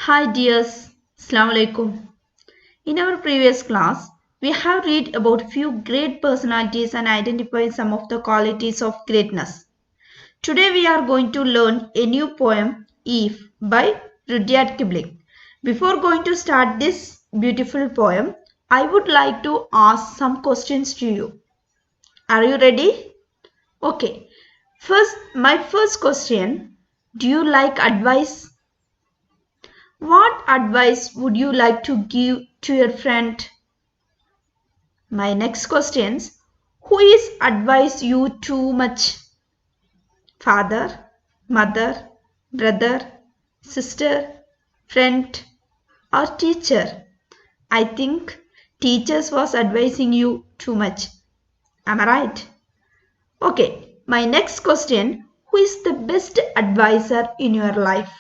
Hi dears, Assalamu alaikum. In our previous class, we have read about few great personalities and identified some of the qualities of greatness. Today we are going to learn a new poem, Eve by Rudyard Kipling. Before going to start this beautiful poem, I would like to ask some questions to you. Are you ready? Okay. My first question, do you like advice? What advice would you like to give to your friend? My next questions. Who is advise you too much? Father, mother, brother, sister, friend or teacher? I think teachers was advising you too much. Am I right? Okay, my next question. Who is the best advisor in your life?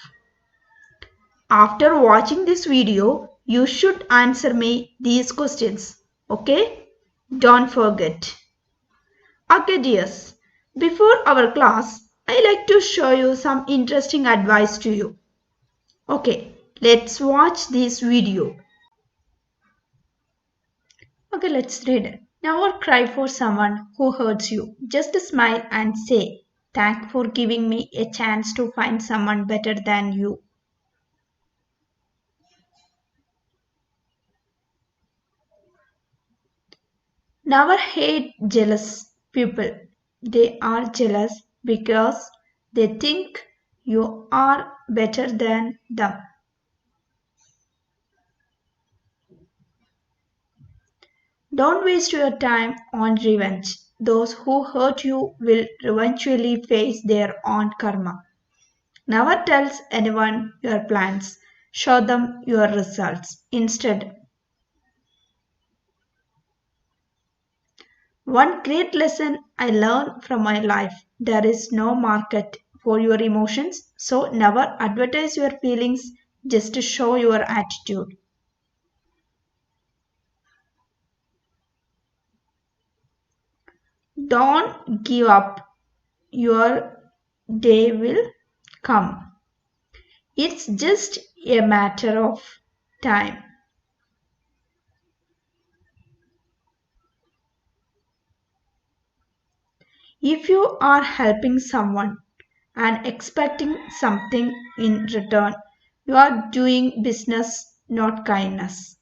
After watching this video, you should answer me these questions. Okay? Don't forget. Okay, dears. Before our class, I like to show you some interesting advice to you. Okay, let's watch this video. Okay, let's read it. Never cry for someone who hurts you. Just smile and say, "Thank for giving me a chance to find someone better than you." Never hate jealous people. They are jealous because they think you are better than them. Don't waste your time on revenge. Those who hurt you will eventually face their own karma. Never tell anyone your plans. Show them your results. Instead, one great lesson I learned from my life, there is no market for your emotions, so never advertise your feelings, just to show your attitude. Don't give up, your day will come. It's just a matter of time. If you are helping someone and expecting something in return, you are doing business, not kindness.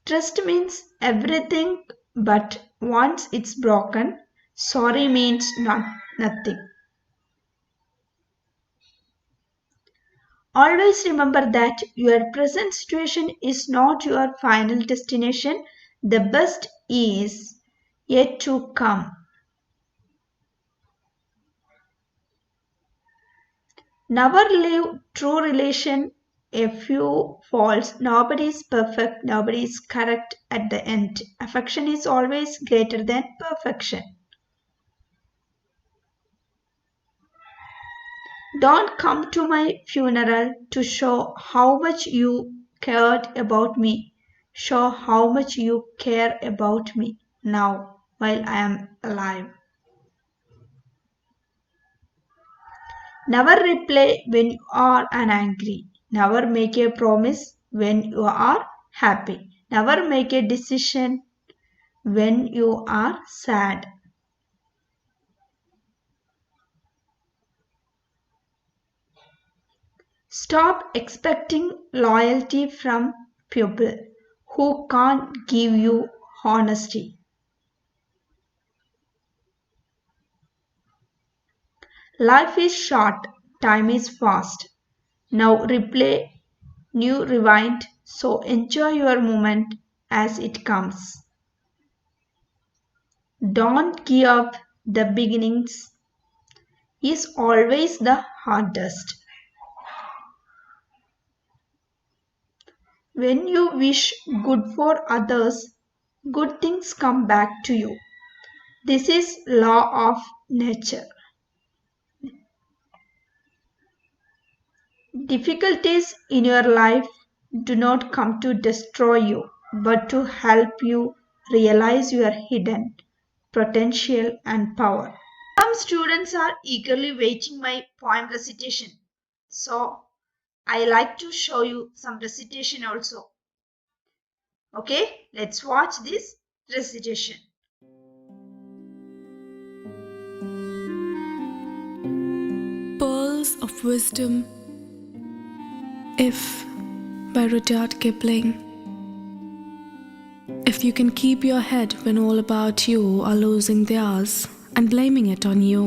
Trust means everything, but once it's broken, sorry means nothing. Always remember that your present situation is not your final destination. The best is yet to come. Never leave true relation a few faults. Nobody is perfect, nobody is correct at the end. Affection is always greater than perfection. Don't come to my funeral to show how much you cared about me. Show how much you care about me now while I am alive. Never reply when you are angry. Never make a promise when you are happy. Never make a decision when you are sad. Stop expecting loyalty from people who can't give you honesty. Life is short, time is fast. Now replay, new rewind, so enjoy your moment as it comes. Don't give up, the beginnings is always the hardest. When you wish good for others, good things come back to you. This is law of nature. Difficulties in your life do not come to destroy you, but to help you realize your hidden potential and power. students are eagerly waiting my poem recitation. So I like to show you some recitation also. Okay, let's watch this recitation. Pearls of Wisdom. If, by Rudyard Kipling. If you can keep your head when all about you are losing theirs and blaming it on you.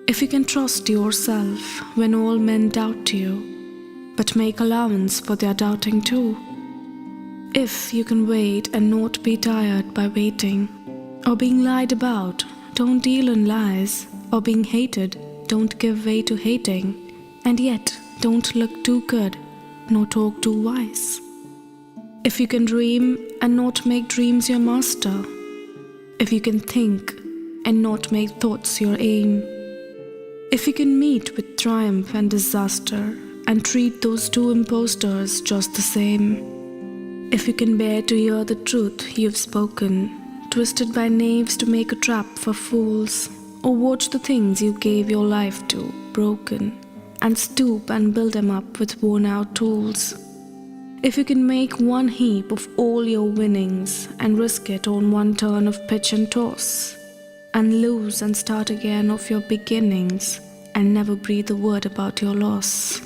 If you can trust yourself when all men doubt you, but make allowance for their doubting too. If you can wait and not be tired by waiting, or being lied about, don't deal in lies, or being hated, don't give way to hating, and yet don't look too good, nor talk too wise. If you can dream and not make dreams your master, if you can think and not make thoughts your aim, if you can meet with triumph and disaster and treat those two impostors just the same, if you can bear to hear the truth you've spoken, twisted by knaves to make a trap for fools, or watch the things you gave your life to broken, and stoop and build them up with worn-out tools. If you can make one heap of all your winnings and risk it on one turn of pitch and toss, and lose and start again of your beginnings, and never breathe a word about your loss.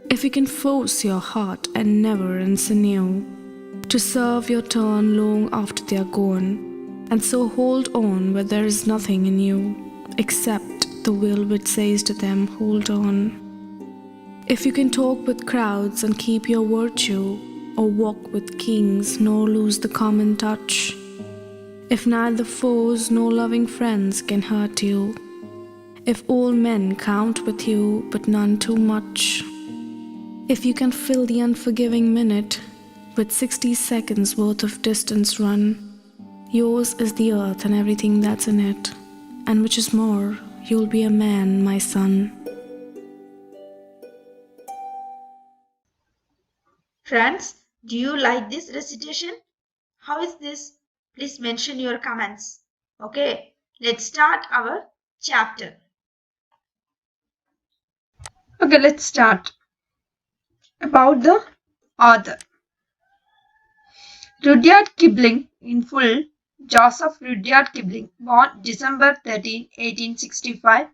If you can force your heart and never insinue to serve your turn long after they are gone, and so hold on where there is nothing in you except the will which says to them, hold on. If you can talk with crowds and keep your virtue, or walk with kings nor lose the common touch, if neither foes nor loving friends can hurt you, if all men count with you but none too much, if you can fill the unforgiving minute with 60 seconds worth of distance run, yours is the earth and everything that's in it, and which is more, you'll be a man, my son. Friends, do you like this recitation? How is this? Please mention your comments. Okay, let's start our chapter. Okay, let's start. About the author. Rudyard Kipling, in full, Joseph Rudyard Kipling, born December 13, 1865,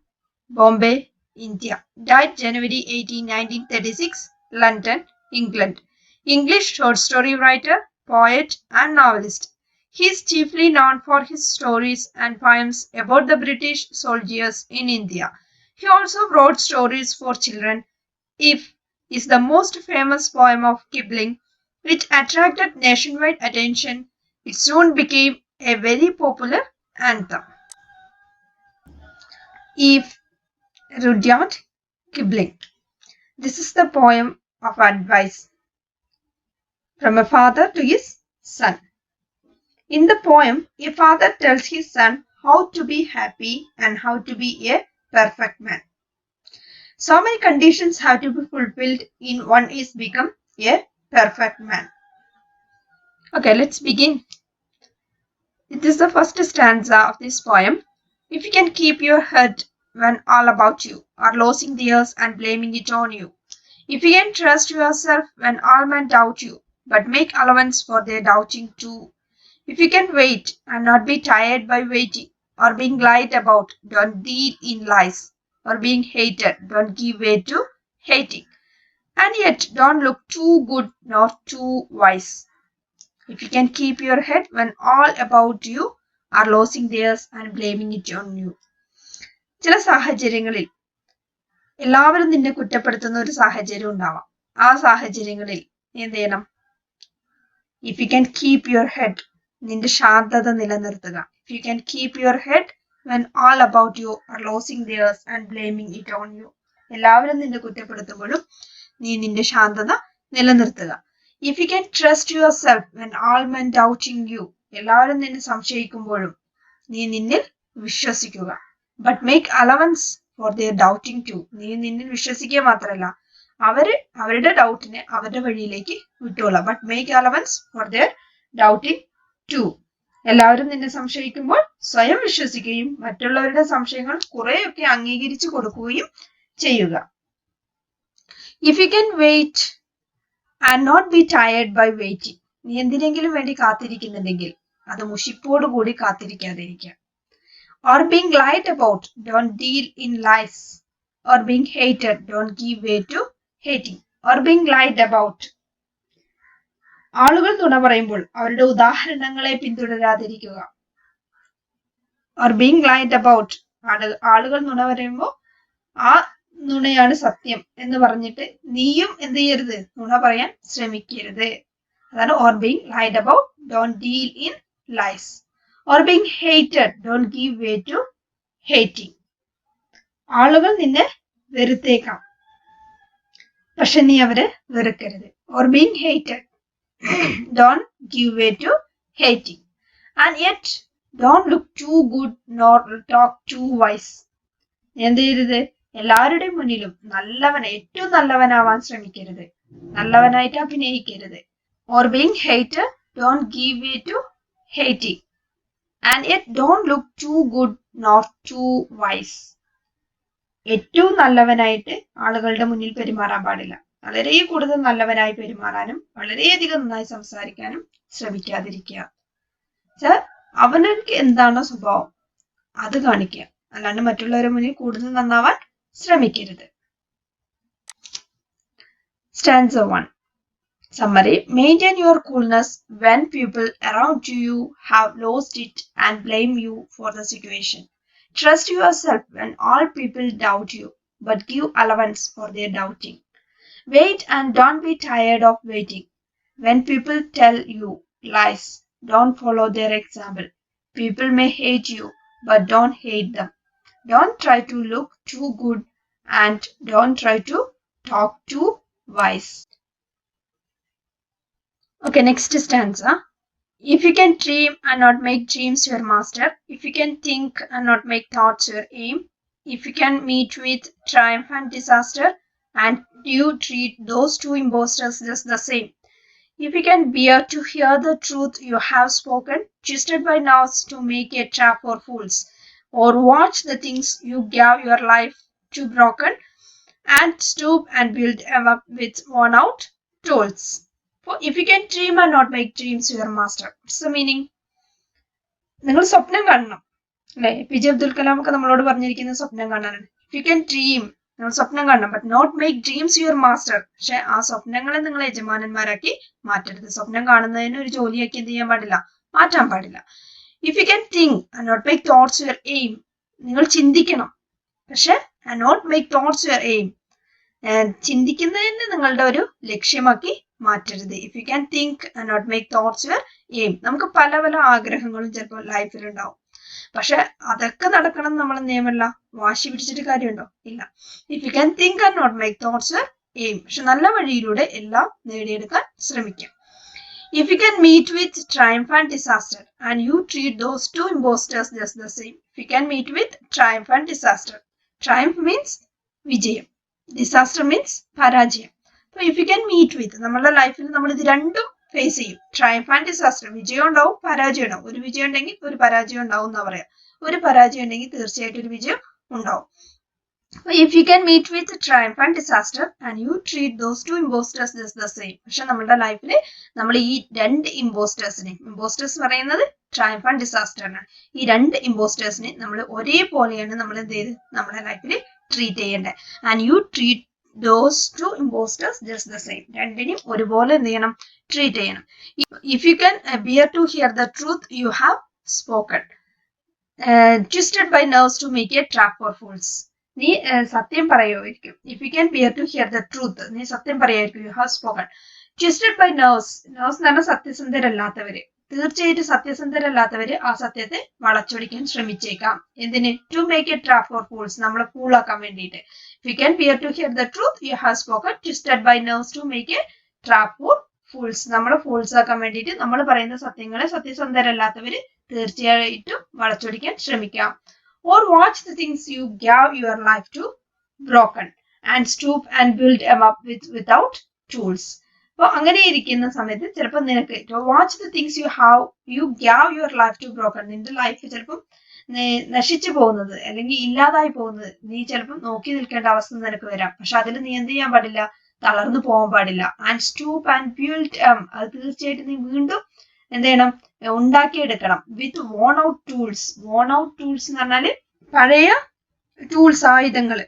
Bombay, India. Died January 18, 1936, London, England. English short story writer, poet, and novelist. He is chiefly known for his stories and poems about the British soldiers in India. He also wrote stories for children. If is the most famous poem of Kipling, which attracted nationwide attention. It soon became a very popular anthem. If Rudyard Kipling. This is the poem of advice from a father to his son. In the poem, a father tells his son how to be happy and how to be a perfect man. So many conditions have to be fulfilled in one is become a perfect man. Okay, let's begin. This is the first stanza of this poem. If you can keep your head when all about you are losing theirs and blaming it on you. If you can trust yourself when all men doubt you, but make allowance for their doubting too. If you can wait and not be tired by waiting, or being lied about, don't deal in lies, or being hated, don't give way to hating. And yet, don't look too good nor too wise. If you can keep your head when all about you are losing theirs and blaming it on you. ചില സാഹചര്യങ്ങളിൽ എല്ലാവരും നിന്നെ കുറ്റപ്പെടുത്തുന്ന ഒരു സാഹചര്യം ഉണ്ടാവാം. ആ സാഹചര്യങ്ങളിൽ നീ എന്ത് ചെയ്യണം? If you can keep your head, നിന്റെ ശാന്തത നിലനിർത്തുക. If you can keep your head when all about you are losing theirs and blaming it on you. എല്ലാവരും നിന്നെ കുറ്റപ്പെടുത്തുമ്പോഴും നീ നിന്റെ ശാന്തത നിലനിർത്തുക. If you can trust yourself when all men doubting you. എല്ലാവരും നിന്നെ സംശയിക്കുമ്പോഴും നീ നിന്നിൽ വിശ്വസിക്കുക. But make allowance for their doubting too. നീ നിന്നിൽ വിശ്വസിക്കുക മാത്രമല്ല അവരുടെ ഡൗട്ടിനെ അവരുടെ വഴിയിലേക്ക് വിട്ടോളാം. But make allowance for their doubting too. എല്ലാവരും നിന്നെ സംശയിക്കുമ്പോൾ സ്വയം വിശ്വസിക്കുകയും മറ്റുള്ളവരുടെ സംശയങ്ങൾ കുറെയൊക്കെ അംഗീകരിച്ചു കൊടുക്കുകയും ചെയ്യുക. If you can wait and not be tired by waiting, നീ എന്തിനെങ്കിലും വേണ്ടി കാത്തിരിക്കുന്നുണ്ടെങ്കിൽ അത് മുഷിപ്പോടുകൂടി കാത്തിരിക്കാതിരിക്കുക. Or being lied about, don't deal in lies. Or being hated, don't give way to hating. Or being lied about, ആളുകൾ നുണ പറയുമ്പോൾ അവരുടെ ഉദാഹരണങ്ങളെ പിന്തുടരാതിരിക്കുക. Or being lied about, ആളുകൾ നുണ പറയുമ്പോൾ ആ നുണയാണ് സത്യം എന്ന് പറഞ്ഞിട്ട് നീയും എന്ത് ചെയ്യരുത്, നുണ പറയാൻ ശ്രമിക്കരുത്. അതാണ് or being lied about, don't deal in lies. Or being hated, don't give way to hating. ആളുകൾ നിന്നെ വെറുത്തേക്കാം, പക്ഷെ നീ അവരെ വെറുക്കരുത്. Or being hated, don't give way to hating. And yet, don't look too good nor talk too wise. എന്ത് ചെയ്യരുത്, എല്ലാവരുടെയും മുന്നിലും ഏറ്റവും നല്ലവനാവാൻ ശ്രമിക്കരുത്, നല്ലവനായിട്ട് അഭിനയിക്കരുത്. Or being hated, don't give way to hating. And yet don't look too good nor too wise. ഏറ്റവും നല്ലവനായിട്ട് ആളുകളുടെ മുന്നിൽ പെരുമാറാൻ പാടില്ല. വളരെ കൂടുതൽ നല്ലവനായി പെരുമാറാനും വളരെയധികം നന്നായി സംസാരിക്കാനും ശ്രമിക്കാതിരിക്കുക. അവനക്ക് എന്താണോ സ്വഭാവം അത് കാണിക്കുക, അല്ലാണ്ട് മറ്റുള്ളവരുടെ മുന്നിൽ കൂടുതൽ നന്നാവാൻ ശ്രമിക്കരുത്. Stanza 1. Summary. Maintain your coolness when people around you have lost it and blame you for the situation. Trust yourself when all people doubt you, but give allowance for their doubting. Wait and don't be tired of waiting. When people tell you lies, don't follow their example. People may hate you, but don't hate them. Don't try to look too good and don't try to talk too wise. Okay, next stanza. If you can dream and not make dreams your master, if you can think and not make thoughts your aim, if you can meet with triumph and disaster, and you treat those two impostors just the same, if you can bear to hear the truth you have spoken, twisted by nerves to make a trap for fools, or watch the things you gave your life to broken, and stoop and build them up with worn out tools. If you can dream and not make dreams your master, what's the meaning? നിങ്ങൾ സ്വപ്നം കാണണം അല്ലെ? APJ Abdul Kalam ഒക്കെ നമ്മളോട് പറഞ്ഞിരിക്കുന്ന സ്വപ്നം കാണാനാണ്. If you can dream, നിങ്ങൾ സ്വപ്നം കാണണം, but not make dreams your master. പക്ഷെ ആ സ്വപ്നങ്ങളെ നിങ്ങൾ യജമാനന്മാരാക്കി മാറ്റരുത്. സ്വപ്നം കാണുന്നതിന് ഒരു ജോലിയാക്കി എന്ത് ചെയ്യാൻ പാടില്ല, മാറ്റാൻ പാടില്ല. If you can think and not make thoughts your aim, നിങ്ങൾ ചിന്തിക്കണം, പക്ഷെ and not make thoughts your aim, ചിന്തിക്കുന്നതിന് നിങ്ങളുടെ ഒരു ലക്ഷ്യമാക്കി മാറ്റരുത്. If you can think and not make thoughts your aim. നമുക്ക് പല പല ആഗ്രഹങ്ങളും ചിലപ്പോൾ ലൈഫിൽ ഉണ്ടാവും, പക്ഷെ അതൊക്കെ നടക്കണം നമ്മൾ നിയമല്ല, വാശി പിടിച്ചിട്ട് കാര്യമുണ്ടോ? ഇല്ല. If you can think and not make thoughts your aim, പക്ഷെ നല്ല വഴിയിലൂടെ എല്ലാം നേടിയെടുക്കാൻ ശ്രമിക്കാം. If you can meet with triumph and disaster and you treat those two impostors just the same. If you can meet with triumph and disaster. Triumph means വിജയം, disaster means പരാജയം. So if you can meet with, നമ്മളുടെ ലൈഫിൽ നമ്മൾ ഇത് രണ്ടും face ചെയ്യും. Triumph and disaster, വിജയം ഉണ്ടാവും, പരാജയം ഉണ്ടാവും. ഒരു വിജയം ഉണ്ടെങ്കിൽ ഒരു പരാജയം ഉണ്ടാവും എന്നാ പറയാം. ഒരു പരാജയം ഉണ്ടെങ്കിൽ തീർച്ചയായിട്ടും ഒരു വിജയം ഉണ്ടാവും. If you can meet with triumph and disaster and you treat those two impostors just the same. പക്ഷെ നമ്മുടെ ലൈഫിൽ നമ്മൾ ഈ രണ്ട് ഇമ്പോസ്റ്റേഴ്സ് പറയുന്നത് ട്രയംഫ് ആൻഡ് ഡിസാസ്റ്റർ ആണ്. ഈ രണ്ട് ഇമ്പോസ്റ്റേഴ്സിനെ നമ്മൾ ഒരേപോലെയാണ് നമ്മൾ എന്ത് ചെയ്ത് നമ്മുടെ ലൈഫിൽ ട്രീറ്റ് ചെയ്യേണ്ടത്. And you treat those two impostors just the same. രണ്ടിനെയും ഒരുപോലെ എന്ത് ചെയ്യണം, ട്രീറ്റ് ചെയ്യണം. If you can bear to hear the truth you have spoken, twisted by nerves to make a trap for fools. നീ സത്യം പറയുമായിരിക്കും. If you can bear to hear the truth, നീ സത്യം പറയുമായിരിക്കും. You have spoken. Twisted by nerves എന്ന് പറഞ്ഞാൽ സത്യസന്ധരല്ലാത്തവര്. തീർച്ചയായിട്ടും സത്യസന്ധരല്ലാത്തവര് ആ സത്യത്തെ വളച്ചൊടിക്കാൻ ശ്രമിച്ചേക്കാം. എന്തിന്? To make a trap for fools, നമ്മളെ ഫൂളാക്കാൻ വേണ്ടിയിട്ട്. If you can bear to hear the truth you have spoken, twisted by nerves to make a trap for fools, നമ്മളെ ഫൂൾസ് ആക്കാൻ വേണ്ടിയിട്ട് നമ്മൾ പറയുന്ന സത്യങ്ങളെ സത്യസന്ധരല്ലാത്തവര് തീർച്ചയായിട്ടും വളച്ചൊടിക്കാൻ ശ്രമിക്കാം. Or watch the things you gave your life to broken and stoop and build them up without tools. അപ്പോൾ അങ്ങനെ ഇരിക്കുന്ന സമയത്ത് ചിലപ്പോൾ നിനക്ക് watch the things you gave your life to broken. നിന്റെ ലൈഫ് ചിലപ്പം നശിച്ചു പോകുന്നത് അല്ലെങ്കിൽ ഇല്ലാതായി പോകുന്നത് നീ ചിലപ്പം നോക്കി നിൽക്കേണ്ട അവസ്ഥ നിനക്ക് വരാം. പക്ഷെ അതിൽ നീ എന്ത് ചെയ്യാൻ പാടില്ല, തളർന്നു പോകാൻ പാടില്ല. ആൻഡ് സ്റ്റൂപ്പ് ആൻഡ് ബിൽഡ്, അത് തീർച്ചയായിട്ടും നീ വീണ്ടും എന്ത് ചെയ്യണം, ഉണ്ടാക്കിയെടുക്കണം. With worn out tools. Worn out tools എന്ന് പറഞ്ഞാല് പഴയ ടൂൾസ്, ആയുധങ്ങൾ.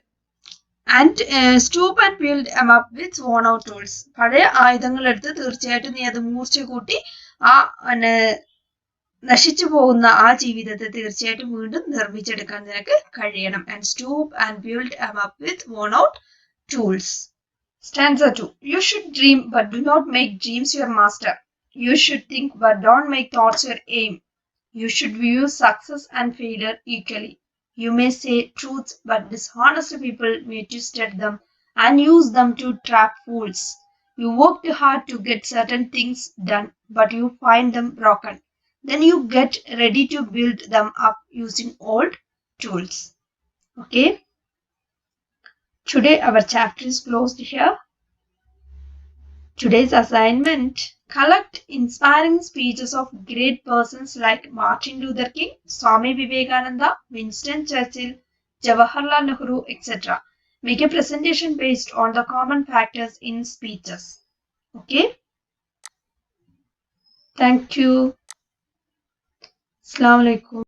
And stoop and build up with worn out tools. പഴയ ആയുധങ്ങൾ എടുത്ത് തീർച്ചയായിട്ടും നീ അത് മൂർച്ച കൂട്ടി ആ നശിച്ചു പോകുന്ന ആ ജീവിതത്തെ തീർച്ചയായിട്ടും വീണ്ടും നിർമ്മിച്ചെടുക്കാൻ നിനക്ക് കഴിയണം. And stoop and build up with worn out tools. Stanza 2. You should dream but do not make dreams your master. You should think but don't make thoughts your aim. You should view success and failure equally. You may say truths but dishonest people may twist them and use them to trap fools. You work too hard to get certain things done but you find them broken. Then you get ready to build them up using old tools. Okay. Today our chapter is closed here. Today's assignment: collect inspiring speeches of great persons like Martin Luther King, Swami Vivekananda, Winston Churchill, Jawaharlal Nehru, etc. Make a presentation based on the common factors in speeches. Okay? Thank you. Assalamu alaikum.